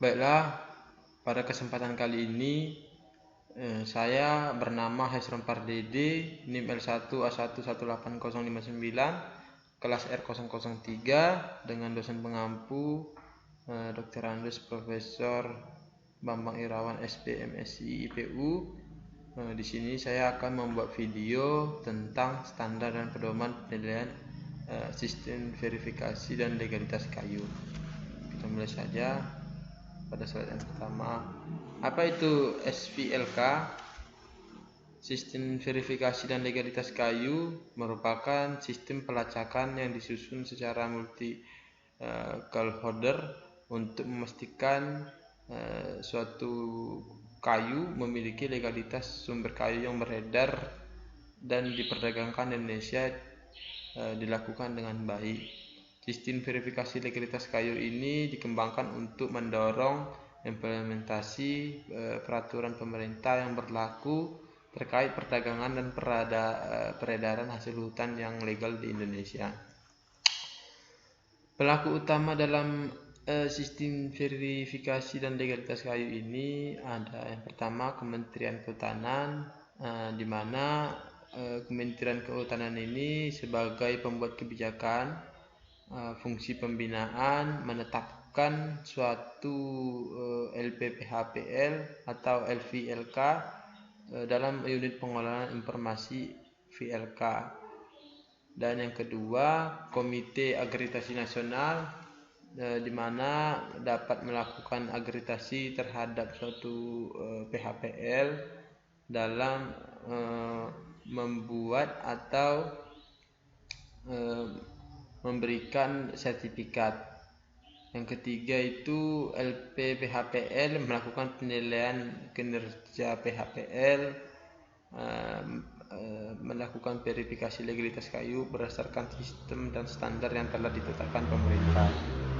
Baiklah, pada kesempatan kali ini saya bernama Hesron Pardede, NIM L1A1180059, kelas R003, dengan dosen pengampu Dr. Andes Profesor Bambang Irawan SP MSI IPU. Di sini saya akan membuat video tentang standar dan pedoman penilaian sistem verifikasi dan legalitas kayu. Kita mulai saja. Pada slide yang pertama, apa itu SVLK? Sistem verifikasi dan legalitas kayu merupakan sistem pelacakan yang disusun secara multi stakeholder untuk memastikan suatu kayu memiliki legalitas sumber kayu yang beredar dan diperdagangkan di Indonesia dilakukan dengan baik. Sistem verifikasi legalitas kayu ini dikembangkan untuk mendorong implementasi peraturan pemerintah yang berlaku terkait perdagangan dan peredaran hasil hutan yang legal di Indonesia. Pelaku utama dalam sistem verifikasi dan legalitas kayu ini ada yang pertama Kementerian Kehutanan, di mana Kementerian Kehutanan ini sebagai pembuat kebijakan, fungsi pembinaan menetapkan suatu LPPHPL atau LVLK dalam unit pengolahan informasi VLK. Dan yang kedua, Komite Akreditasi Nasional, di mana dapat melakukan akreditasi terhadap suatu PHPL dalam membuat atau memberikan sertifikat. Yang ketiga itu LPPHPL melakukan penilaian kinerja PHPL, melakukan verifikasi legalitas kayu berdasarkan sistem dan standar yang telah ditetapkan pemerintah.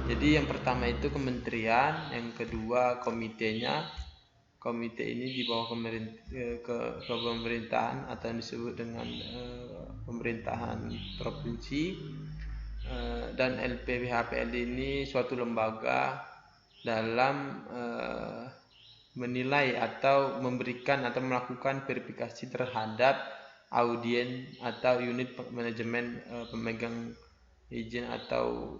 Jadi yang pertama itu kementerian, yang kedua komitenya. Komite ini di bawah pemerintahan atau yang disebut dengan pemerintahan provinsi. Dan LPPHPL ini suatu lembaga dalam menilai atau memberikan atau melakukan verifikasi terhadap audien atau unit manajemen pemegang izin atau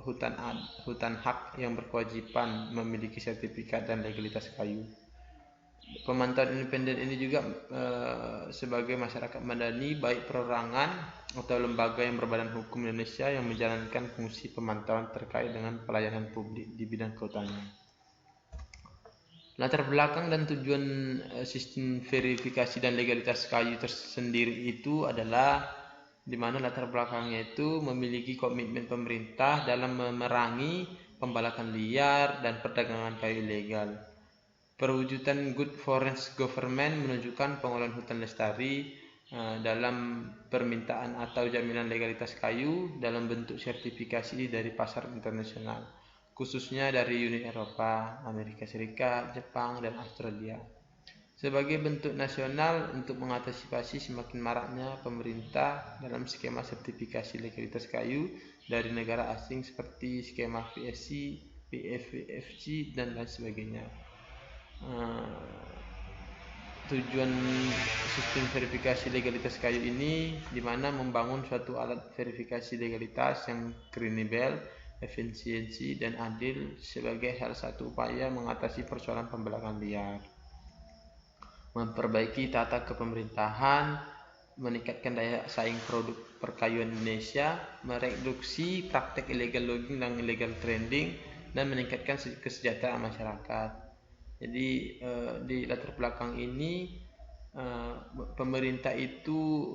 hutan hak yang berkewajiban memiliki sertifikat dan legalitas kayu. Pemantauan independen ini juga sebagai masyarakat madani baik perorangan atau lembaga yang berbadan hukum Indonesia yang menjalankan fungsi pemantauan terkait dengan pelayanan publik di bidang kehutanan. Latar belakang dan tujuan sistem verifikasi dan legalitas kayu tersendiri itu adalah di mana latar belakangnya itu memiliki komitmen pemerintah dalam memerangi pembalakan liar dan perdagangan kayu ilegal. Perwujudan Good Forest Government menunjukkan pengolahan hutan lestari dalam permintaan atau jaminan legalitas kayu dalam bentuk sertifikasi dari pasar internasional, khususnya dari Uni Eropa, Amerika Serikat, Jepang, dan Australia. Sebagai bentuk nasional untuk mengantisipasi semakin maraknya pemerintah dalam skema sertifikasi legalitas kayu dari negara asing seperti skema VSC, PFVFC, dan lain sebagainya. Tujuan sistem verifikasi legalitas kayu ini di mana membangun suatu alat verifikasi legalitas yang kredibel, efisiensi, dan adil sebagai salah satu upaya mengatasi persoalan pembalakan liar, memperbaiki tata kepemerintahan, meningkatkan daya saing produk perkayuan Indonesia, mereduksi praktek illegal logging dan illegal trading, dan meningkatkan kesejahteraan masyarakat. Jadi di latar belakang ini pemerintah itu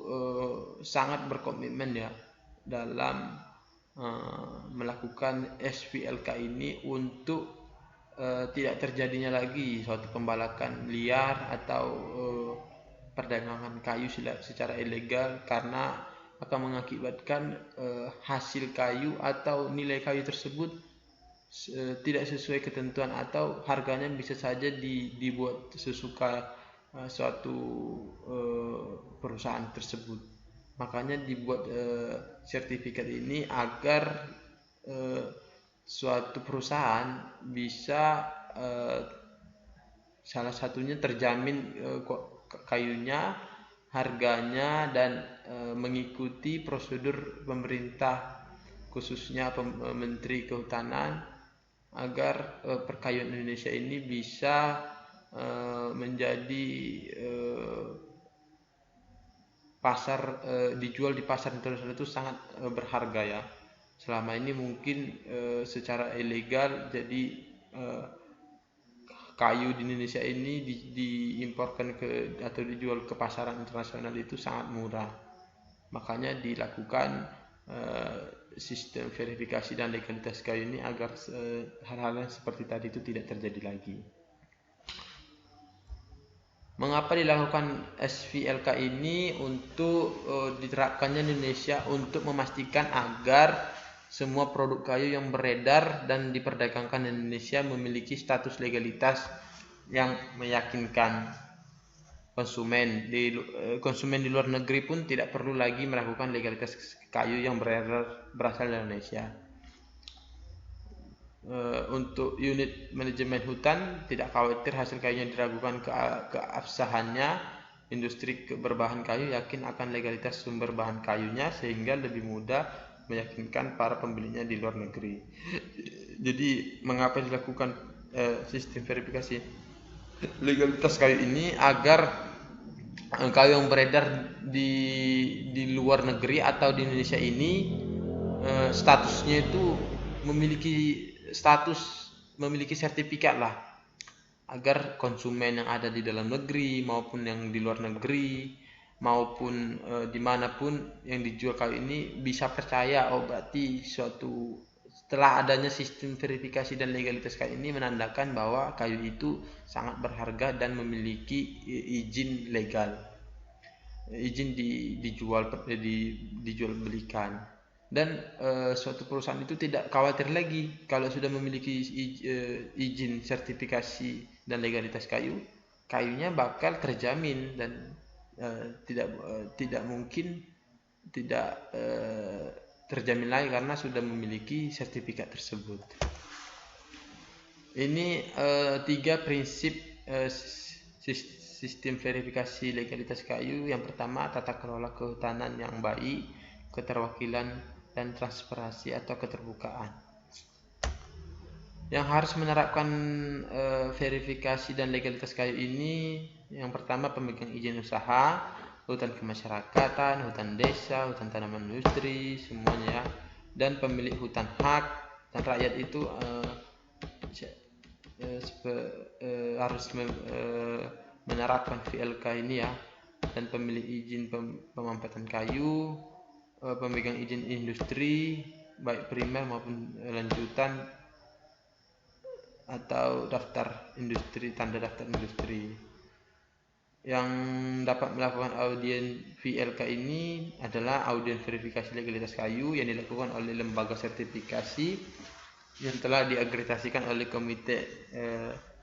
sangat berkomitmen ya dalam melakukan SVLK ini untuk tidak terjadinya lagi suatu pembalakan liar atau perdagangan kayu secara ilegal, karena akan mengakibatkan hasil kayu atau nilai kayu tersebut tidak sesuai ketentuan atau harganya bisa saja dibuat sesuka suatu perusahaan tersebut. Makanya dibuat sertifikat ini agar suatu perusahaan bisa salah satunya terjamin kayunya, harganya, dan mengikuti prosedur pemerintah, khususnya Menteri Kehutanan, agar perkayuan Indonesia ini bisa menjadi pasar, dijual di pasar internasional itu sangat berharga ya. Selama ini mungkin secara ilegal, jadi kayu di Indonesia ini diimporkan ke atau dijual ke pasaran internasional itu sangat murah. Makanya dilakukan sistem verifikasi dan legalitas kayu ini agar hal-hal yang seperti tadi itu tidak terjadi lagi. Mengapa dilakukan SVLK ini? Untuk diterapkannya Indonesia untuk memastikan agar semua produk kayu yang beredar dan diperdagangkan di Indonesia memiliki status legalitas yang meyakinkan. Konsumen di luar negeri pun tidak perlu lagi melakukan legalitas kayu yang beredar berasal dari Indonesia. Untuk unit manajemen hutan tidak khawatir hasil kayunya diragukan keabsahannya. Industri berbahan kayu yakin akan legalitas sumber bahan kayunya, sehingga lebih mudah meyakinkan para pembelinya di luar negeri. Jadi mengapa dilakukan sistem verifikasi legalitas kayu ini? Agar kayu yang beredar di luar negeri atau di Indonesia ini statusnya itu memiliki sertifikat lah, agar konsumen yang ada di dalam negeri maupun yang di luar negeri maupun dimanapun yang dijual kayu ini bisa percaya, oh berarti setelah adanya sistem verifikasi dan legalitas kayu ini menandakan bahwa kayu itu sangat berharga dan memiliki izin legal, izin dijual belikan. Dan suatu perusahaan itu tidak khawatir lagi kalau sudah memiliki izin sertifikasi dan legalitas kayunya bakal terjamin dan tidak mungkin tidak terjamin lagi karena sudah memiliki sertifikat tersebut. Ini 3 prinsip sistem verifikasi legalitas kayu. Yang pertama, tata kelola kehutanan yang baik, keterwakilan dan transparansi atau keterbukaan. Yang harus menerapkan verifikasi dan legalitas kayu ini, yang pertama pemegang izin usaha, hutan kemasyarakatan, hutan desa, hutan tanaman industri, semuanya, dan pemilik hutan hak dan rakyat itu harus menerapkan VLK ini ya. Dan pemilik izin pemanfaatan kayu, pemegang izin industri baik primer maupun lanjutan, atau daftar industri, tanda daftar industri. Yang dapat melakukan audien VLK ini adalah audien verifikasi legalitas kayu yang dilakukan oleh lembaga sertifikasi yang telah diakreditasikan oleh Komite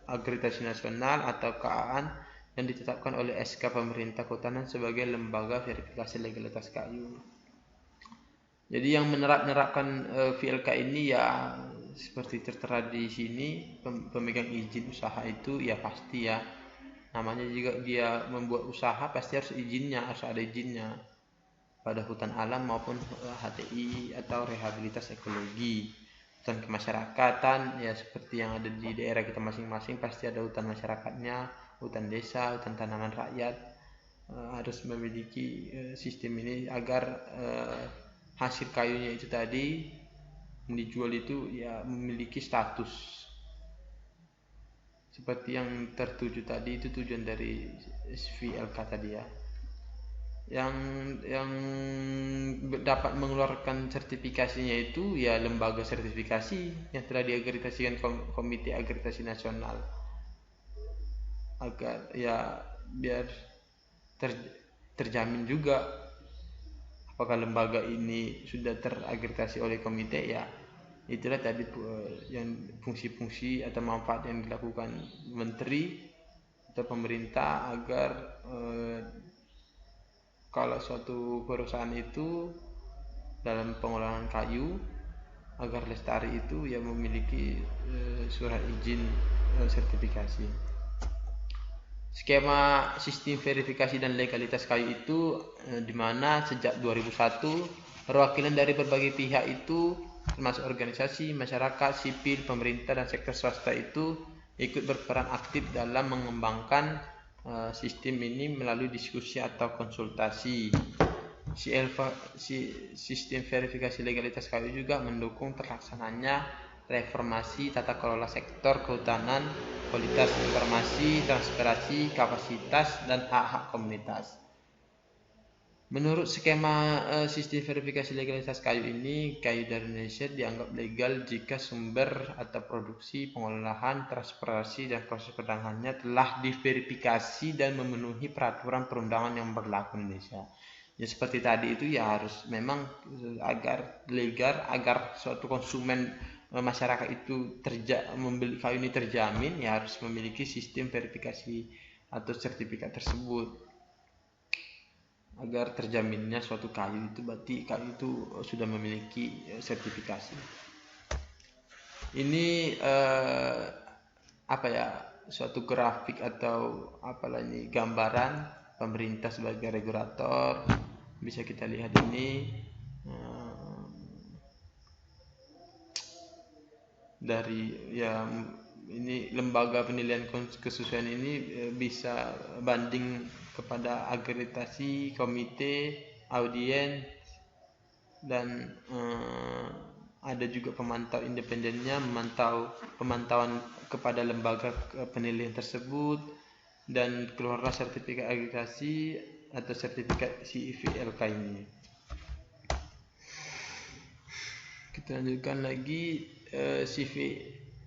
Akreditasi Nasional atau KAN, yang ditetapkan oleh SK Pemerintah Kehutanan sebagai lembaga verifikasi legalitas kayu. Jadi yang menerapkan VLK ini ya seperti tertera di sini, pemegang izin usaha itu ya pasti ya, namanya juga dia membuat usaha pasti harus ada izinnya pada hutan alam maupun HTI atau rehabilitas ekologi. Hutan kemasyarakatan ya seperti yang ada di daerah kita masing-masing, pasti ada hutan masyarakatnya, hutan desa, hutan tanaman rakyat. Harus memiliki sistem ini agar hasil kayunya itu tadi yang dijual itu ya memiliki status seperti yang tertuju tadi. Itu tujuan dari SVLK tadi ya. Yang dapat mengeluarkan sertifikasinya itu ya lembaga sertifikasi yang telah diakreditasikan Komite Akreditasi Nasional, agar ya biar terjamin juga apakah lembaga ini sudah terakreditasi oleh komite. Ya itulah tadi yang fungsi-fungsi atau manfaat yang dilakukan menteri atau pemerintah agar kalau suatu perusahaan itu dalam pengolahan kayu agar lestari itu ya memiliki surat izin sertifikasi. Skema sistem verifikasi dan legalitas kayu itu di mana sejak 2001 perwakilan dari berbagai pihak itu termasuk organisasi, masyarakat, sipil, pemerintah dan sektor swasta itu ikut berperan aktif dalam mengembangkan sistem ini melalui diskusi atau konsultasi. Sistem verifikasi legalitas kayu juga mendukung terlaksananya reformasi tata kelola sektor kehutanan, kualitas informasi, transparansi, kapasitas, dan hak-hak komunitas. Menurut skema sistem verifikasi legalitas kayu ini, kayu dari Indonesia dianggap legal jika sumber atau produksi, pengolahan, transportasi, dan proses perdagangannya telah diverifikasi dan memenuhi peraturan perundangan yang berlaku di Indonesia. Ya seperti tadi itu ya harus memang agar legal, agar suatu konsumen masyarakat itu membeli kayu ini terjamin, ya harus memiliki sistem verifikasi atau sertifikat tersebut. Agar terjaminnya suatu kayu itu berarti kayu itu sudah memiliki sertifikasi. Ini apa ya, suatu grafik atau apalagi gambaran pemerintah sebagai regulator. Bisa kita lihat ini dari ya ini lembaga penilaian kesesuaian ini bisa banding kepada akreditasi, komite, audien, dan ada juga pemantau independennya, pemantauan kepada lembaga penilaian tersebut, dan keluarlah sertifikat akreditasi atau sertifikat CIVLK ini. Kita lanjutkan lagi.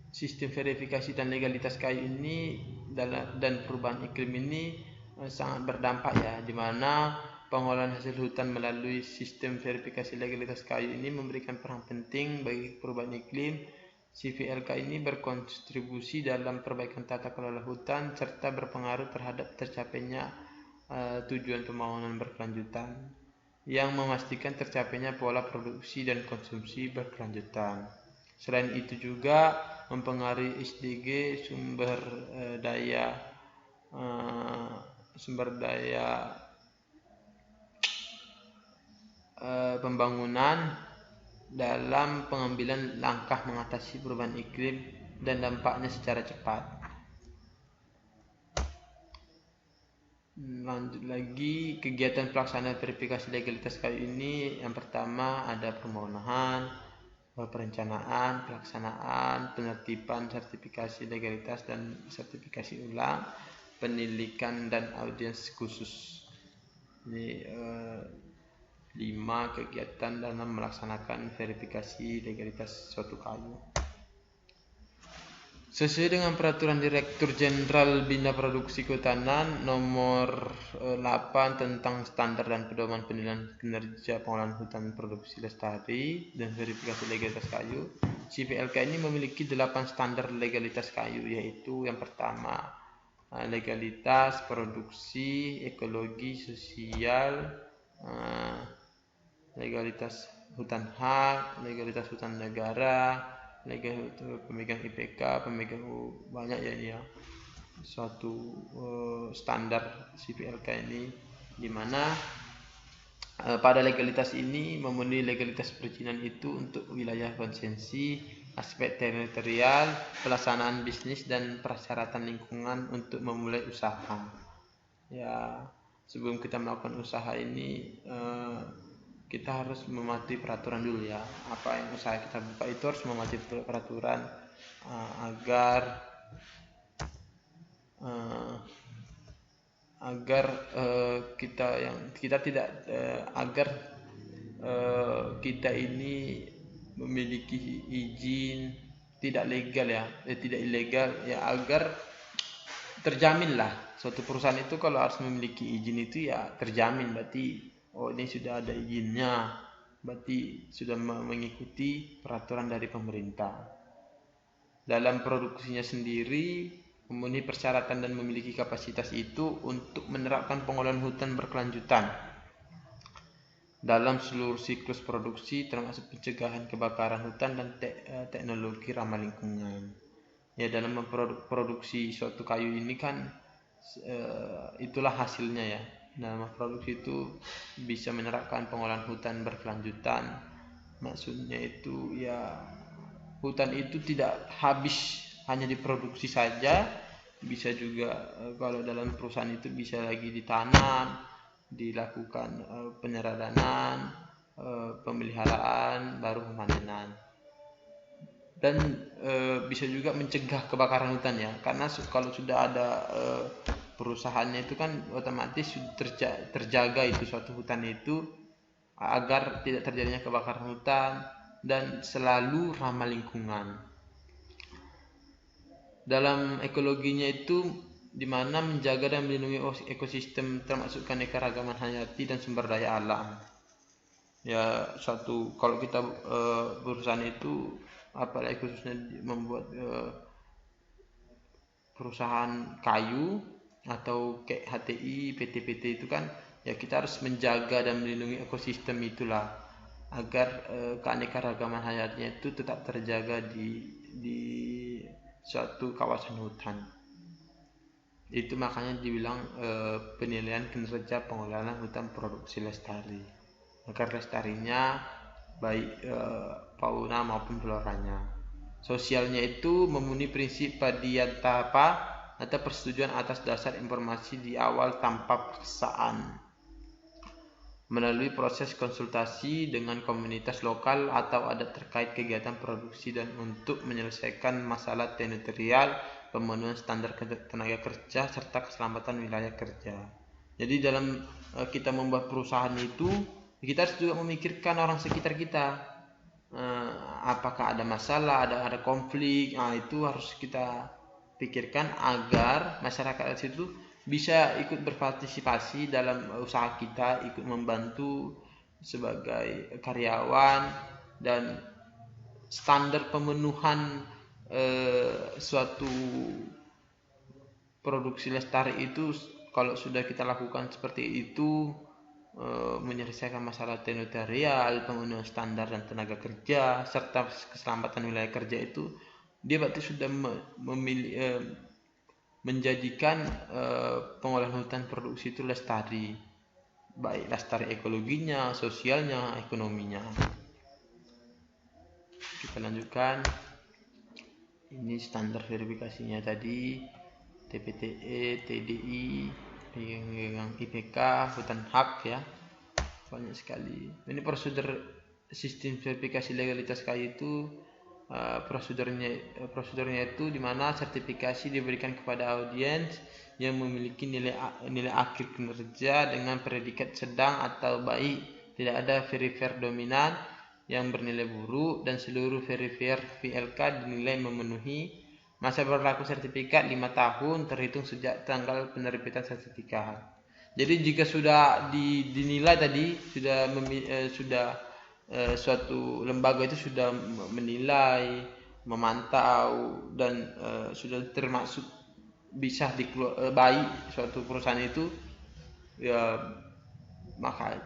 Sistem verifikasi dan legalitas kayu ini dan perubahan iklim ini sangat berdampak ya, di mana pengolahan hasil hutan melalui sistem verifikasi legalitas kayu ini memberikan peran penting bagi perubahan iklim. CVLK ini berkontribusi dalam perbaikan tata kelola hutan serta berpengaruh terhadap tercapainya tujuan pembangunan berkelanjutan yang memastikan tercapainya pola produksi dan konsumsi berkelanjutan. Selain itu juga mempengaruhi SDG sumber daya pembangunan dalam pengambilan langkah mengatasi perubahan iklim dan dampaknya secara cepat. Lanjut lagi, kegiatan pelaksanaan verifikasi legalitas kayu ini yang pertama ada permohonan, perencanaan, pelaksanaan, penertiban sertifikasi legalitas dan sertifikasi ulang, penilikan dan audiens khusus. Ini 5 kegiatan dalam melaksanakan verifikasi legalitas suatu kayu. Sesuai dengan Peraturan Direktur Jenderal Bina Produksi Kehutanan Nomor 8 tentang standar dan pedoman penilaian kinerja pengolahan hutan produksi lestari dan verifikasi legalitas kayu, CVLK ini memiliki 8 standar legalitas kayu, yaitu yang pertama legalitas, produksi, ekologi, sosial, legalitas hutan hak, legalitas hutan negara, legal pemegang IPK, pemegang banyak ya ini ya, suatu standar CVLK ini, di mana pada legalitas ini memenuhi legalitas perizinan itu untuk wilayah konsensi, aspek teritorial, pelaksanaan bisnis dan persyaratan lingkungan untuk memulai usaha. Ya, sebelum kita melakukan usaha ini kita harus mematuhi peraturan dulu ya. Apa yang usaha kita buka itu harus mematuhi peraturan agar kita ini memiliki izin tidak legal ya, tidak ilegal ya, agar terjaminlah suatu perusahaan itu kalau harus memiliki izin itu ya terjamin, berarti oh ini sudah ada izinnya, berarti sudah mengikuti peraturan dari pemerintah. Dalam produksinya sendiri memenuhi persyaratan dan memiliki kapasitas itu untuk menerapkan pengolahan hutan berkelanjutan. dalam seluruh siklus produksi termasuk pencegahan kebakaran hutan dan teknologi ramah lingkungan. Ya, dalam memproduksi suatu kayu ini kan itulah hasilnya ya. Dalam memproduksi itu bisa menerapkan pengolahan hutan berkelanjutan. Maksudnya itu ya, hutan itu tidak habis hanya diproduksi saja, bisa juga kalau dalam perusahaan itu bisa lagi ditanam, dilakukan penyeradanan, pemeliharaan, baru pemanenan. Dan bisa juga mencegah kebakaran hutan ya, karena kalau sudah ada perusahaannya itu kan otomatis terjaga itu suatu hutan itu agar tidak terjadinya kebakaran hutan dan selalu ramah lingkungan. Dalam ekologinya itu di mana menjaga dan melindungi ekosistem termasuk keanekaragaman hayati dan sumber daya alam. Ya, kalau kita perusahaan itu apalagi khususnya membuat perusahaan kayu atau kayak HTI, PT-PT itu kan ya, kita harus menjaga dan melindungi ekosistem itulah agar keanekaragaman hayatnya itu tetap terjaga di suatu kawasan hutan. Itu makanya dibilang penilaian kinerja pengelolaan hutan produksi lestari, agar lestarinya baik fauna maupun floranya. Sosialnya itu memenuhi prinsip padiantapa atau persetujuan atas dasar informasi di awal tanpa paksaan, melalui proses konsultasi dengan komunitas lokal atau adat terkait kegiatan produksi dan untuk menyelesaikan masalah teritorial, pemenuhan standar tenaga kerja serta keselamatan wilayah kerja. Jadi dalam kita membuat perusahaan itu, kita harus juga memikirkan orang sekitar kita, apakah ada masalah, ada konflik. Itu harus kita pikirkan agar masyarakat di situ bisa ikut berpartisipasi dalam usaha kita, ikut membantu sebagai karyawan, dan standar pemenuhan suatu produksi lestari itu kalau sudah kita lakukan seperti itu, menyelesaikan masalah teritorial, pemenuhan standar dan tenaga kerja serta keselamatan wilayah kerja itu, dia berarti sudah menjadikan pengolahan hutan produksi itu lestari, baik lestari ekologinya, sosialnya, ekonominya. Kita lanjutkan. Ini standar verifikasinya tadi, TPTE, TDI, dengan IPK, hutan hak ya, banyak sekali. Ini prosedur sistem verifikasi legalitas kayu itu, prosedurnya itu dimana sertifikasi diberikan kepada audiens yang memiliki nilai akhir kinerja dengan predikat sedang atau baik, tidak ada verifier dominan yang bernilai buruk, dan seluruh verifier VLK dinilai memenuhi. Masa berlaku sertifikat 5 tahun terhitung sejak tanggal penerbitan sertifikat. Jadi jika sudah dinilai tadi, sudah suatu lembaga itu sudah menilai, memantau, dan sudah termasuk bisa baik suatu perusahaan itu, ya maka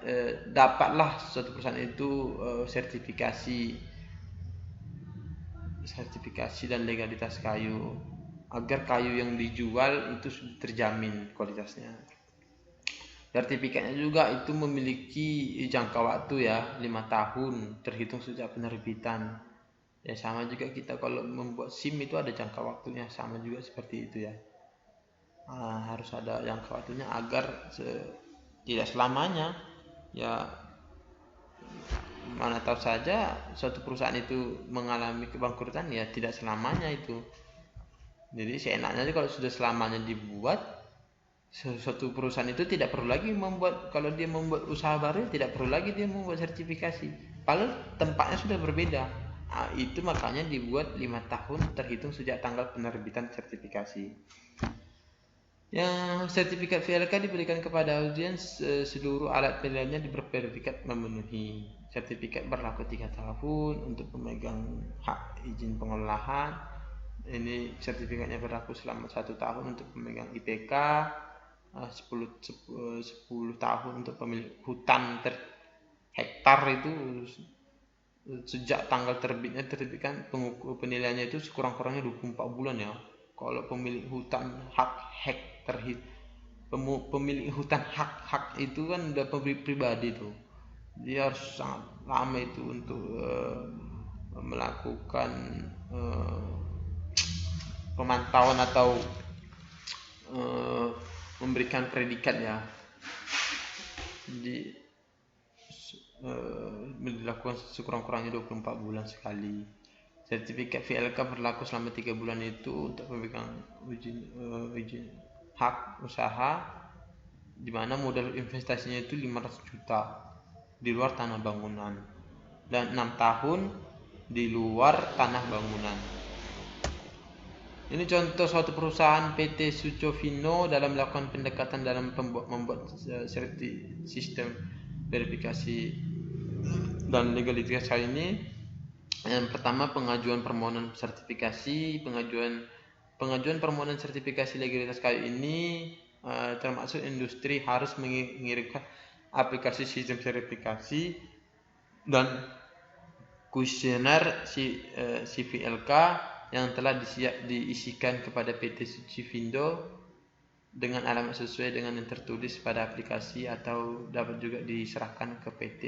dapatlah suatu perusahaan itu sertifikasi dan legalitas kayu, agar kayu yang dijual itu sudah terjamin kualitasnya. Sertifikatnya juga itu memiliki jangka waktu ya, 5 tahun terhitung sejak penerbitan. Ya sama juga kita kalau membuat SIM itu ada jangka waktunya, sama juga seperti itu ya. Harus ada jangka waktunya agar tidak selamanya ya, mana tahu saja suatu perusahaan itu mengalami kebangkrutan, ya tidak selamanya itu. Jadi seenaknya kalau sudah selamanya dibuat, suatu perusahaan itu tidak perlu lagi membuat, kalau dia membuat usaha baru tidak perlu lagi dia membuat sertifikasi, padahal tempatnya sudah berbeda. Itu makanya dibuat 5 tahun terhitung sejak tanggal penerbitan sertifikasi. Yang sertifikat VLK diberikan kepada audiens seluruh alat penilaiannya berverifikat memenuhi. Sertifikat berlaku 3 tahun untuk pemegang hak izin pengolahan. Ini sertifikatnya berlaku selama 1 tahun untuk pemegang IPK, 10 tahun untuk pemilik hutan hektar itu sejak tanggal terbitkan penilaiannya itu sekurang-kurangnya 24 bulan ya. Kalau pemilik hutan pemilik hutan hak itu kan udah pribadi tuh, dia harus sangat lama itu untuk melakukan pemantauan atau memberikan predikat ya. Jadi dilakukan sekurang-kurangnya 24 bulan sekali. Sertifikat VLK berlaku selama 3 bulan itu untuk pemegang izin hak usaha, di mana modal investasinya itu 500 juta di luar tanah bangunan dan 6 tahun di luar tanah bangunan. Ini contoh suatu perusahaan PT Sucovino dalam melakukan pendekatan dalam membuat sistem verifikasi dan legalitas kali ini. Yang pertama, pengajuan permohonan sertifikasi. Pengajuan permohonan sertifikasi legalitas kali ini termasuk industri harus mengirimkan aplikasi sistem verifikasi dan kuesioner CVLK yang telah diisikan kepada PT Sucivindo dengan alamat sesuai dengan yang tertulis pada aplikasi, atau dapat juga diserahkan ke PT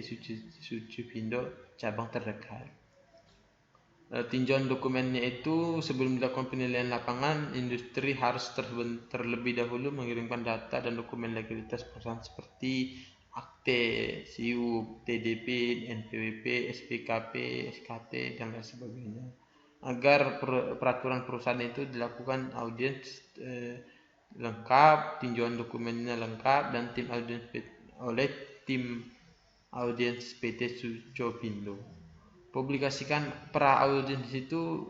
Sucivindo cabang terdekat. Tinjauan dokumennya itu, sebelum dilakukan penilaian lapangan, industri harus terlebih dahulu mengirimkan data dan dokumen legalitas perusahaan seperti akte, SIUP, TDP, NPWP, SPKP, SKT, dan lain sebagainya. Agar peraturan perusahaan itu dilakukan audiens lengkap, tinjauan dokumennya lengkap, dan tim audiens PT Sucovindo. Publikasikan pra audiens itu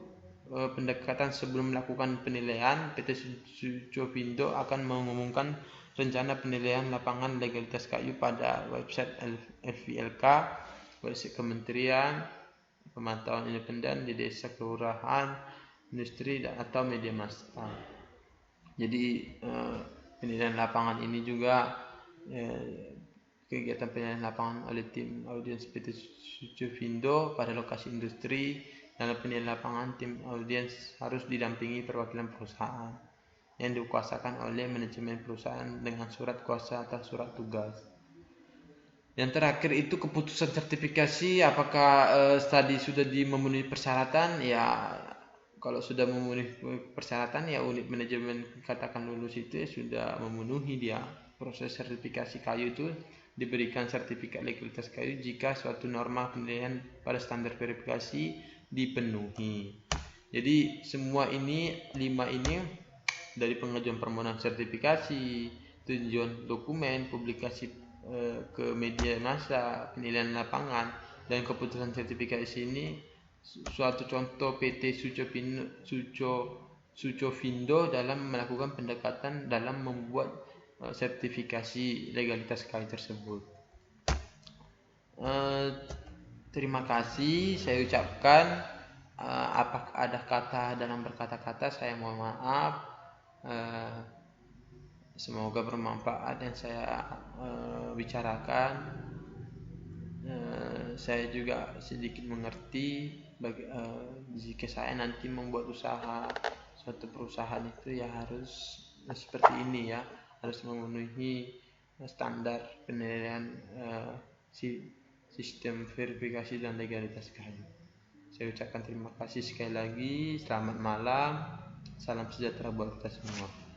pendekatan sebelum melakukan penilaian. PT Sucovindo akan mengumumkan rencana penilaian lapangan legalitas kayu pada website FVLK, website Kementerian Pemantauan Independen di desa, kelurahan, industri, atau media massa. Jadi penilaian lapangan ini juga kegiatan penilaian lapangan oleh tim audiens PT Sucovindo pada lokasi industri. Dalam penilaian lapangan, tim audiens harus didampingi perwakilan perusahaan yang dikuasakan oleh manajemen perusahaan dengan surat kuasa atau surat tugas. Yang terakhir itu keputusan sertifikasi, apakah tadi sudah memenuhi persyaratan. Ya, kalau sudah memenuhi persyaratan, ya unit manajemen katakan lulus itu ya sudah memenuhi dia. Proses sertifikasi kayu itu diberikan sertifikat legalitas kayu jika suatu norma penilaian pada standar verifikasi dipenuhi. Jadi semua ini 5 ini, dari pengajuan permohonan sertifikasi, tinjauan dokumen, publikasi ke media massa, penilaian lapangan, dan keputusan sertifikasi ini suatu contoh PT Sucovindo dalam melakukan pendekatan dalam membuat sertifikasi legalitas kayu tersebut. Terima kasih saya ucapkan. Apakah ada kata dalam berkata-kata, saya mohon maaf. Semoga bermanfaat yang saya bicarakan. Saya juga sedikit mengerti jika saya nanti membuat suatu perusahaan itu ya harus seperti ini ya, harus memenuhi standar penilaian sistem verifikasi dan legalitas kayu. Saya ucapkan terima kasih sekali lagi. Selamat malam, salam sejahtera buat kita semua.